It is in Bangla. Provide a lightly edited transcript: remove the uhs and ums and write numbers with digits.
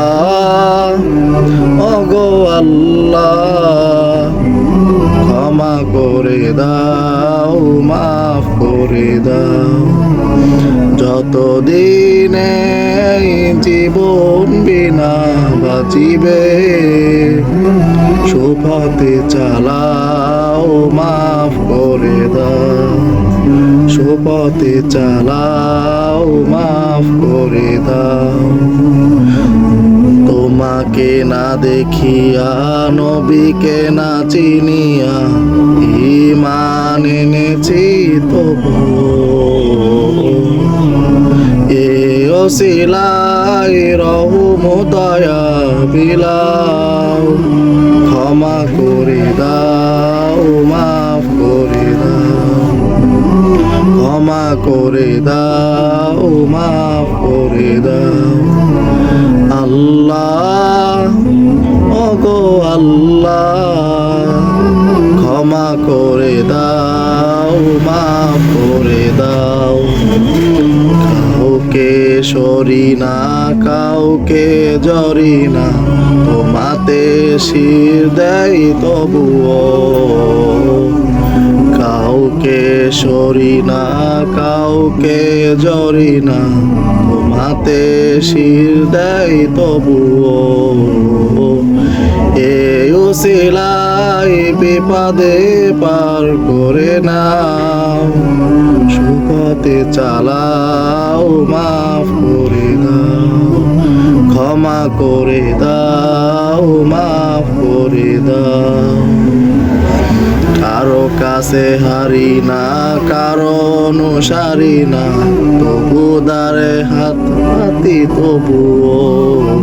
আল্লাহ ওগো আল্লাহ ক্ষমা করে দাও মাফ করে দাও যতদিনে জীবন বিনা বাঁচিবে সুপথে চালাও মাফ করে দাও সুপথে চালাও মাফ করে দাও তোমাকে না দেখিয়া নবীকে না চিনিয়া ঈমান এনেছি তবু এ ওসিলায় রহম দয়া বিলাও ক্ষমা করে দাও মাফ করে দাও ক্ষমা করে দাও মাফ করে দাও আল্লাহ ওগো আল্লাহ ক্ষমা করে দাও মাফ করে দাও কাউকে সরি না কাউকে জরি না তোমাতে শির দেয় তবুও কাউকে সরি না কাউকে জরি না তোমাতে শির দেয় তবুও এই উসিলায় বিপদে পার করে নাও সুপথে চালাও মাফ করে দাও ক্ষমা করে দাও মাফ করে দাও কারো কাছে হারি না কারো অনুসারী না তবু দারে হাত পাতি তবুও